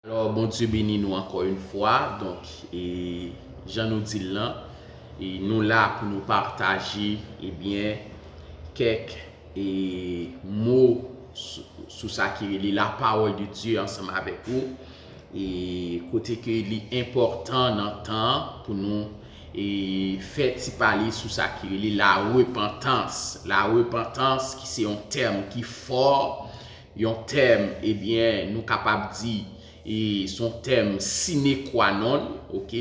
Alors, bon Dieu bénit nous encore une fois. Donc, Jean nous dit là, et nous là pour nous partager, quelques mots sur ça qui est la parole de Dieu ensemble avec vous. Et côté que est important dans le temps pour nous et faire parler sur ça qui est la repentance. La repentance qui c'est un terme qui est fort, un terme nous capable de dire et son terme sine qua non, ok?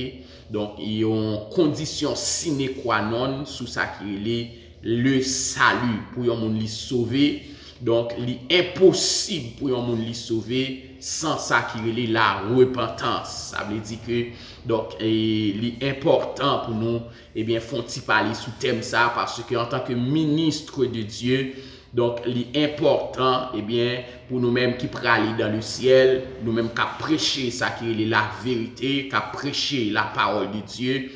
Donc, il y a une condition sine qua non sous ça qui est le salut pour un monde li sauver. Donc, il est impossible pour un monde li sauver sans ça qui est la repentance. Ça veut dire que donc il est important pour nous font parler sous thème ça parce que en tant que ministre de Dieu, donc, l'important, pour nous-mêmes qui aller dans le ciel, nous-mêmes qui prêcher ça qui est la vérité, qui prêcher la parole de Dieu,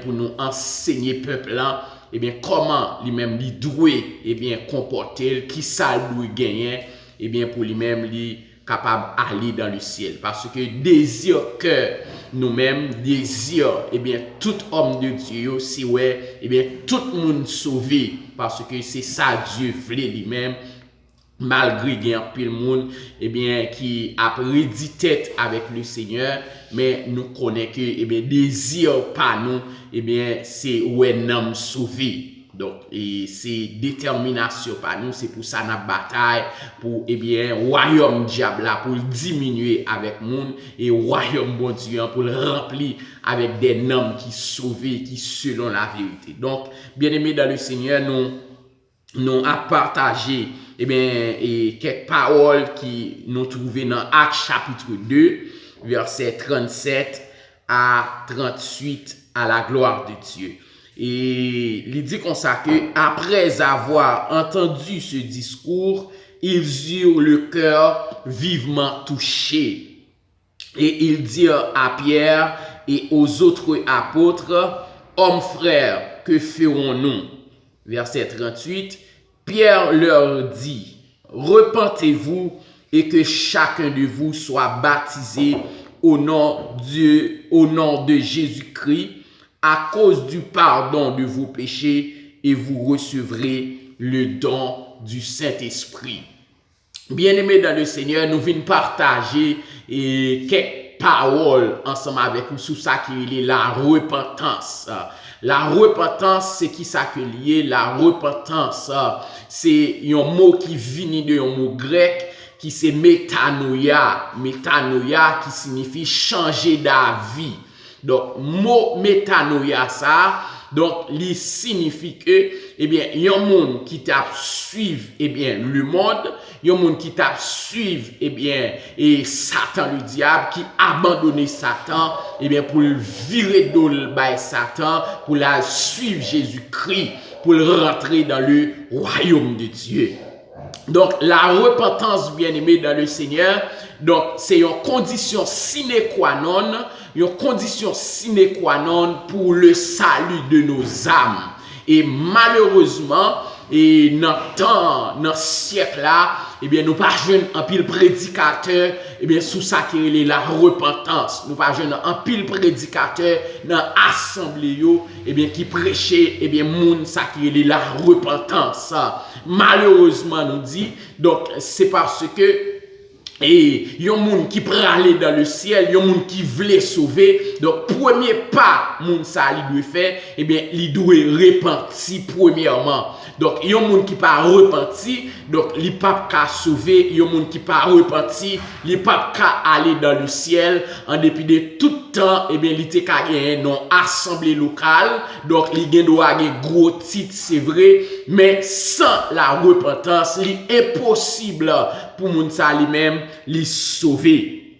pour nous enseigner peuple là, comment lui-même lui doit comporter, qui ça doit gagner, pour lui-même capable d'aller dans le ciel. Parce que désir que nous-mêmes, désir, tout homme de Dieu, si ouais, tout le monde sauvé. Parce que c'est ça Dieu voulait lui-même, malgré qu'il y a un peu de monde, qui a prédit tête avec le Seigneur, mais nous connaissons que, désir par nous, c'est ouais, nous sauvé. Donc, c'est détermination par nous, c'est pour ça notre bataille, pour, royaume diable là, pour le diminuer avec monde, et royaume bon Dieu, pour le remplir avec des noms qui sauvés, qui selon la vérité. Donc, bien aimé dans le Seigneur, nous a partagé, quelques paroles qui nous trouvons dans Actes chapitre 2, verset 37 à 38, à la gloire de Dieu. Et il dit comme ça que après avoir entendu ce discours, ils eurent le cœur vivement touché. Et ils dirent à Pierre et aux autres apôtres, hommes frères, que ferons-nous? Verset 38, Pierre leur dit, repentez-vous et que chacun de vous soit baptisé au nom de Jésus-Christ à cause du pardon de vos péchés et vous recevrez le don du Saint-Esprit. Bien-aimés dans le Seigneur, nous venons partager quelques paroles ensemble avec vous sur ça qui est la repentance. La repentance, c'est qui ça que lié? La repentance, c'est un mot qui vient de un mot grec qui c'est métanoïa. Métanoïa qui signifie changer d'avis. Donc, mot métanoïa ça, donc, il signifie que, il y a un monde qui t'a suivre, le monde, il y a un monde qui t'a suivre, et Satan, le diable, qui abandonne Satan, pour le virer d'ol by Satan, pour la suivre Jésus-Christ, pour le rentrer dans le royaume de Dieu. Donc, la repentance, bien-aimée dans le Seigneur, donc, c'est une condition sine qua non, une condition sine qua non pour le salut de nos âmes. Et malheureusement, et dans le siècle là, nous pas jeunes en pile prédicateur, sous ça qui est la repentance. Nous pas jeunes en pile prédicateur dans l'assemblée qui prêchait, moun ça qui est la repentance. Malheureusement, nous dit, donc c'est parce que et il y a un monde qui peut aller dans le ciel, il y a un monde qui veut sauver. Donc, premier pas, monde ça, il doit faire, il doit repentir premièrement. Donc, il y a un monde qui peut repentir, donc, il pas qu'à sauver, il y a un monde qui peut repentir, il pas qu'à aller dans le ciel, en dépit de tout temps, il était qu'à gagner non assemblée locale, donc, il doit gagner gros titre, c'est vrai, mais sans la repentance, il est impossible pour monde ça lui-même, les sauver.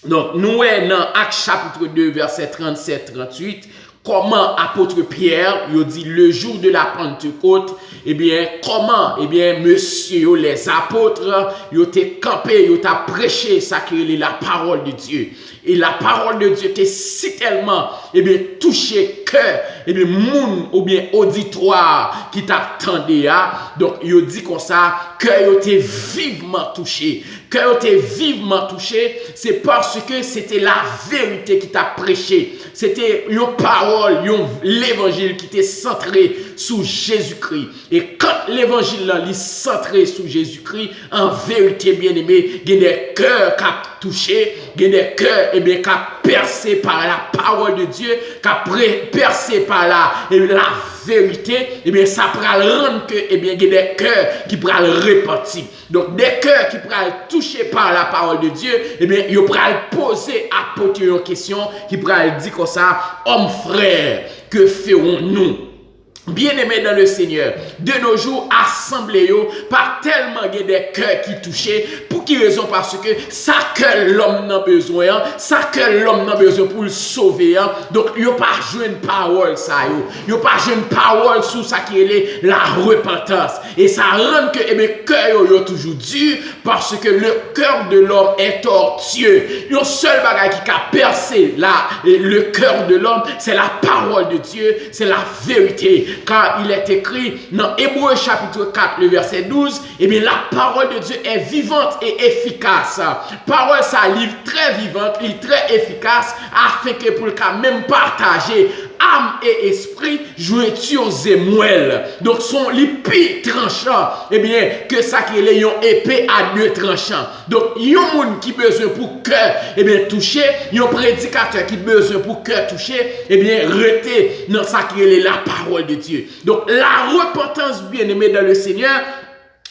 Donc, nous sommes dans Actes chapitre 2, verset 37-38, comment apôtre Pierre, il dit le jour de la Pentecôte, comment, monsieur, les apôtres, ils ont campé, ils ont prêché, ça qui est la parole de Dieu. Et la parole de Dieu était si tellement, touché cœur, moun, ou bien auditoire, qui t'attendait, donc, il dit comme ça, cœur était vivement touché, cœur était vivement touché, c'est parce que c'était la vérité qui t'a prêché. C'était une parole, l'évangile qui était centré sur Jésus-Christ. Et quand l'évangile là, il est centré sur Jésus-Christ, en vérité, bien aimé, il y a des cœurs qui ont touché, il y a des cœurs qui ont percé par la parole de Dieu, qui ont percé par la vérité, et bien ça pourra rendre que, et bien, il y a des cœurs qui pourront repentir. Donc, des cœurs qui pourront toucher par la parole de Dieu, et bien, ils pourront poser, apporter une question, qui pourront dire comme ça, homme frère, que ferons-nous? Bien-aimés dans le Seigneur, de nos jours, assemblés, pas tellement il y a des cœurs qui touchent. Pour qui raison? Parce que ça que l'homme a besoin, ça que l'homme a besoin pour le sauver. Donc, il n'y a pas joué une parole, ça. Il n'y a pas joué une parole sur ça qui est la repentance. Et ça rend que les cœurs sont toujours durs parce que le cœur de l'homme est tortueux. Il y a un seul bagage qui a percé le cœur de l'homme, c'est la parole de Dieu, c'est la vérité. Car il est écrit dans Hébreux chapitre 4, le verset 12, eh bien la parole de Dieu est vivante et efficace. Parole, ça livre très vivante, il est très efficace, afin que pour le cas même partager âme et esprit, jointure et moelle. Donc son lipi tranchant, eh bien que ça qui est une épée à deux tranchants. Donc il y a un monde qui besoin pour cœur, eh bien toucher, il y a un prédicateur qui besoin pour cœur toucher, eh bien rester dans ça qui est la parole de Dieu. Donc la repentance bien-aimée dans le Seigneur,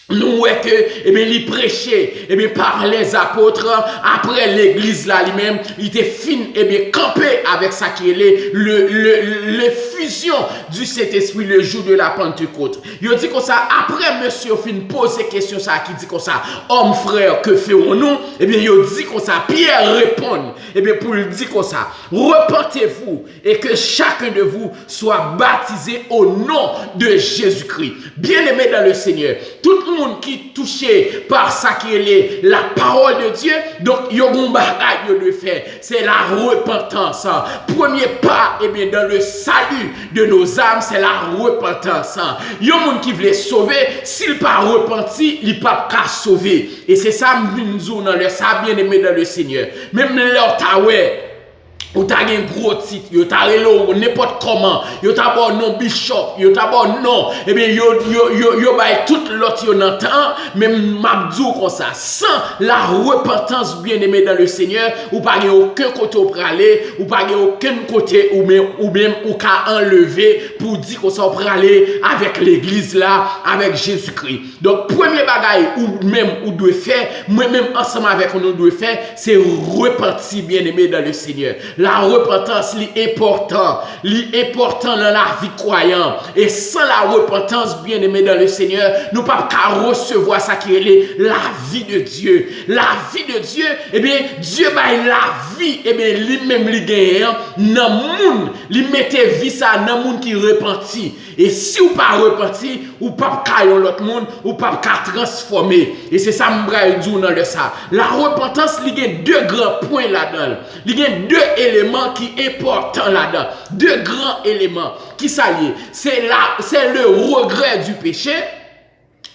nous voyons que, eh bien, il prêchait, eh bien, par les apôtres, après l'église là, lui-même, il était fin, eh bien, campé avec ça qui est le fusion du Saint-Esprit le jour de la Pentecôte. Il dit comme ça, après monsieur fin pose question ça, qui dit comme ça, homme frère, que ferons-nous? Eh bien, il dit comme ça, Pierre répond, eh bien, pour lui dire comme ça, repentez-vous et que chacun de vous soit baptisé au nom de Jésus-Christ. Bien-aimé dans le Seigneur, tout le monde qui touché par ça qui est la parole de Dieu, donc il y a un bagage de faire, c'est la repentance. Premier pas, eh bien, dans le salut de nos âmes, c'est la repentance. Il y a un monde qui veut sauver, s'il pas repenti, il pas qu'à sauver. Et c'est ça, nous dans le ça bien aimé dans le Seigneur. Même leur taoué, ou t'as un gros titre, yo t'as relo n'importe comment, yo t'as bon non bishop, yo t'as bon non, et bien yo bay tout l'autre yo n'entend, même m'abdou comme ça, sans la repentance bien-aimée dans le Seigneur, ou pas aucun côté au praler, ou pas aucun côté ou même ou qu'à enlever pour dire qu'on s'en praler avec l'église là, avec Jésus-Christ. Donc premier bagaille ou même ou doit faire, moi-même ensemble avec nous doit faire, c'est repentir bien-aimé dans le Seigneur. La repentance est important dans la vie croyante. Et sans la repentance, bien aimé dans le Seigneur, nous ne pouvons pas recevoir ça qui est la vie de Dieu. La vie de Dieu, eh bien, Dieu va la vie, eh bien, lui-même, lui gagne, dans le monde, lui mette vie ça dans le monde qui repentit. Et si vous pas repenti, ou pas caillon l'autre monde, ou pas transformer. Et c'est ça m'bral dit dans le ça. La repentance, il y a deux grands points là-dedans. Il y a deux éléments qui sont importants là-dedans. Deux grands éléments qui s'allient. C'est le regret du péché.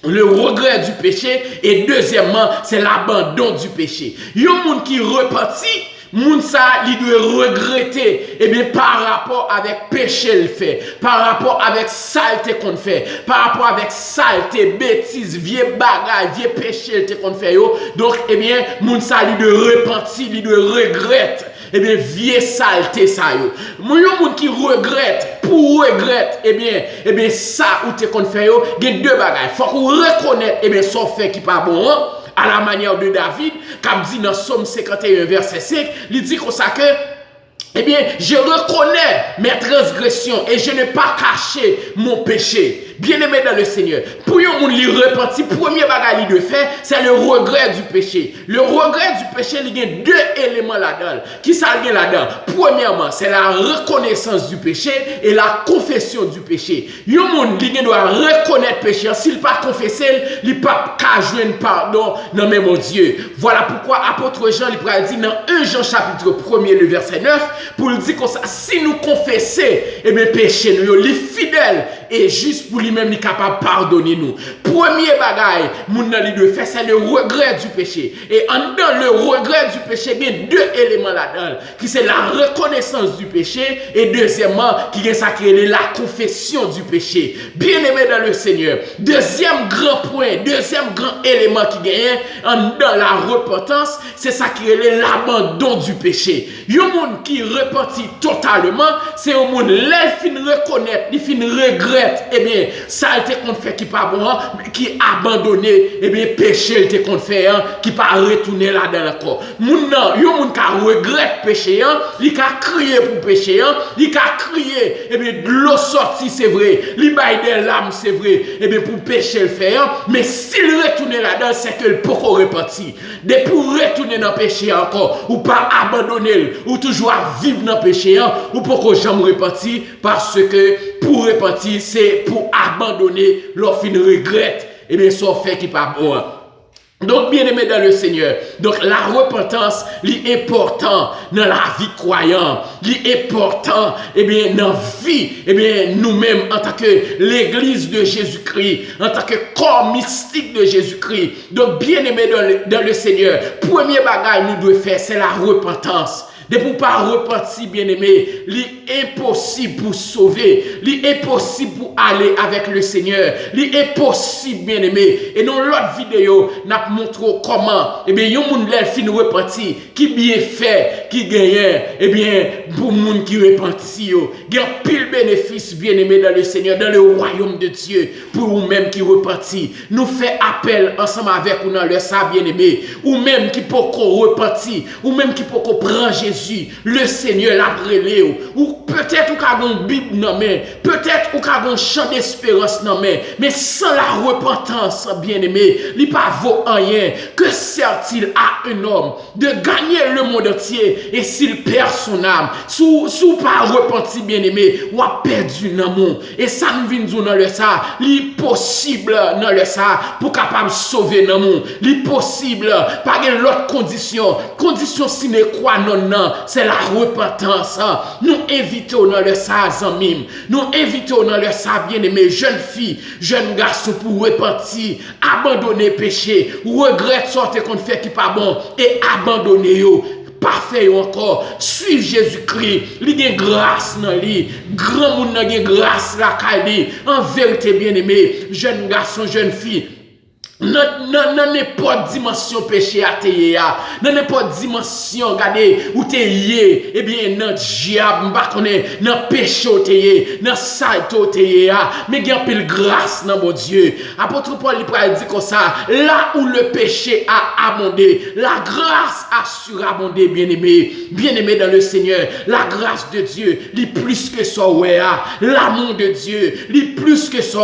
Le regret du péché. Et deuxièmement, c'est l'abandon du péché. Il y a un monde qui repentit. Moun ça, il doit regretter, eh bien, par rapport avec péché le fait, par rapport avec saleté qu'on fait, par rapport avec saleté, bêtise, vieux bagaille, vieux péché qu'on fait, yo. Donc, eh bien, moun ça, il doit repentir, il doit regretter, eh bien, vieux saleté ça, yo. Moun qui regrette, pour regretter, eh bien, ça, ou te qu'on fait, yo, il y a deux bagailles. Faut qu'on reconnaisse, eh bien, son fait qui pas bon, hein? À la manière de David, comme dit dans Somme 51, verset 5, il dit comme ça que, eh bien, je reconnais mes transgressions et je n'ai pas caché mon péché. Bien-aimé dans le Seigneur, pour un monde qui repentit, premier bagage de faire, c'est le regret du péché. Le regret du péché, il y a deux éléments là-dedans. Qui ça vient là-dedans? Premièrement, c'est la reconnaissance du péché et la confession du péché. Un monde qui doit reconnaître le péché, s'il pas confessé, il ne peut pas jouer pardon dans même mon Dieu. Voilà pourquoi apôtre Jean, il pourrait dire dans 1 Jean chapitre 1er, le verset 9, pour lui dire comme ça, si nous confessons, eh bien, péché, nous, il est fidèle et juste pour lui-même, il est capable de pardonner nous. Premier bagaille, moun nan li doit faire, c'est le regret du péché. Et en dans le regret du péché, il y a deux éléments là-dedans, qui c'est la reconnaissance du péché, et deuxièmement, qui est ça qui est la confession du péché. Bien aimé dans le Seigneur. Deuxième grand point, deuxième grand élément qui gagne dans la repentance, c'est ça qui est l'abandon du péché. Yon moun qui repentit totalement, c'est un monde là fin reconnaître, il fin regrette, eh bien, ça a été qu'on fait qui pas bon, qui abandonné, eh bien, péché il était qu'on fait, qui pas retourner là-dedans encore. Moun nan, yon moun qui regrette péché, il a crié pour péché, il a crié, eh bien, de l'eau sortie, c'est vrai, il baille des larmes, c'est vrai, eh bien, pour péché le faire, mais s'il retourne là-dedans, c'est que le pourquoi repentir. Dès pour retourner dans le péché encore, ou pas abandonner, ou toujours à vivre dans le péché, ou pourquoi jamais repentir, parce que pour repentir, c'est pour abandonner, l'offre regrette, et bien, ça fait qui pas bon. Donc, bien aimé dans le Seigneur, donc la repentance, est important dans la vie croyante, est important, eh bien, dans la vie, eh bien, nous-mêmes, en tant que l'église de Jésus-Christ, en tant que corps mystique de Jésus-Christ. Donc, bien aimé dans le Seigneur, premier bagage nous devons faire, c'est la repentance. De pour pas repentir, bien aimé, l'impossible pour sauver, l'impossible pour aller avec le Seigneur, l'impossible, bien aimé. Et dans l'autre vidéo, nous montrons comment, eh bien, yon moun lèl fin repentir, qui bien fait, qui gagne, eh bien, pour moun qui repentit, il y a pile bénéfice, bien aimé, dans le Seigneur, dans le royaume de Dieu, pour vous-même qui repentit. Nous fait appel ensemble avec vous dans le ça, bien aimé, ou même qui peut repentir, ou même qui peut prendre Jésus. Le Seigneur l'a brûlé, ou peut-être ou qu'a une Bible non mais peut-être ou qu'a un chant d'espérance non mais sans la repentance, bien aimé, il pas vaut rien. Que sert-il à un homme de gagner le monde entier et s'il perd son âme, sous pas repenti, bien aimé, ou a perdu l'amour. Et ça nous vient dans le ça, l'impossible dans le ça pour capable sauver l'amour, l'impossible par l'autre condition sine qua non. C'est la repentance. Nous invitons dans le ça, amis. Nous invitons dans le ça, bien-aimés, jeunes filles, jeunes garçons, pour repentir, abandonner péché, regretter sortir qu'on fait qui pas bon et abandonner yo. Parfait encore, suivre Jésus-Christ, il a grâce dans lui, grand monde a grâce la caille. En vérité, bien-aimé, jeunes garçons, jeunes filles, non n'importe dimension péché à te non n'importe dimension regardez où te yé, eh bien notre diable m'pa connaît dans péché te dans saleté te mais il y a pile grâce dans mon Dieu. Apôtre Paul il peut dire comme ça, là où le péché a abondé, la grâce a surabondé, bien-aimé dans le Seigneur. La grâce de Dieu est plus que ça, l'amour de Dieu est plus que ça.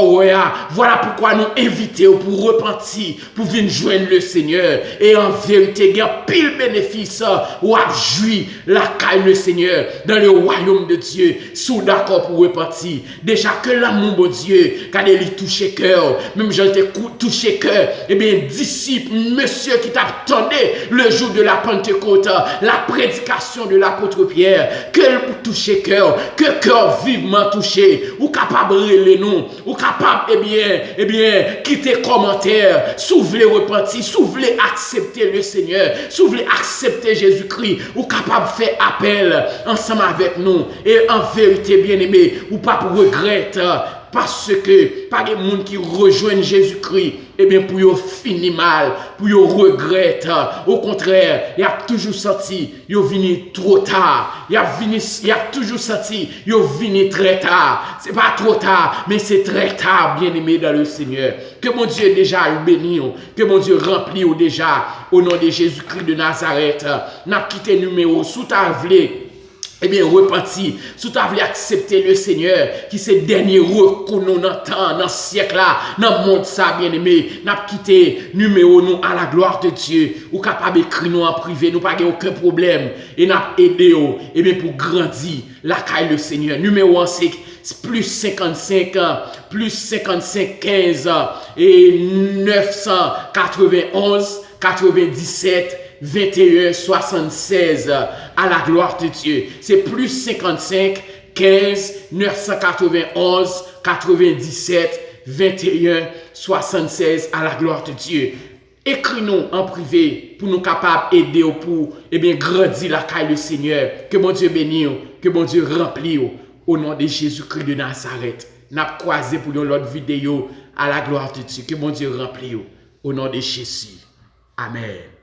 Voilà pourquoi nous invitons pour repentir, pour venir joindre le Seigneur. Et en vérité, il y a pile bénéfice ou à jouir la caille le Seigneur dans le royaume de Dieu. Sous d'accord pour repartir. Déjà que l'amour de Dieu, quand il touche cœur, même je t'ai touché cœur, et bien, disciple, monsieur qui t'attendait le jour de la Pentecôte, la prédication de l'apôtre Pierre, que touche cœur, que cœur vivement touché, ou capable de les noms, ou capable, eh bien, quitter commentaire. Si vous voulez repentir, si vous voulez accepter le Seigneur, si vous voulez accepter Jésus-Christ, ou capable de faire appel ensemble avec nous. Et en vérité, bien-aimé, ou pas pour regretter, parce que pas des gens qui rejoignent Jésus-Christ, eh bien pour yo finir mal, pour yo regretter. Au contraire, il a toujours senti yo vini trop tard. Il a toujours senti yo vini très tard. C'est pas trop tard, mais c'est très tard, bien-aimé dans le Seigneur. Que mon Dieu déjà le bénisse, que mon Dieu remplit déjà au nom de Jésus-Christ de Nazareth. N'a quitté numéro sous ta vlé. Eh bien, repentir, si tu as accepter le Seigneur, qui c'est dernier recours nous dans le temps, dans le siècle là, dans le monde ça, bien aimé, n'a quitté numéro nous à la gloire de Dieu, ou capable d'écrire nous en privé, nous pas aucun problème, et n'a aidé, eh bien, pour grandir, la caille le Seigneur. Numéro 1, c'est plus 55 15 et 991 97 21 76 à la gloire de Dieu. C'est plus 55 15 991 97 21 76 à la gloire de Dieu. Écris-nous en privé pour nous capables d'aider pour grandir la caille le Seigneur. Que mon Dieu bénisse, que mon Dieu remplisse au nom de Jésus-Christ de Nazareth. N'a croisé pour une autre vidéo à la gloire de Dieu. Que mon Dieu remplisse au nom de Jésus. Amen.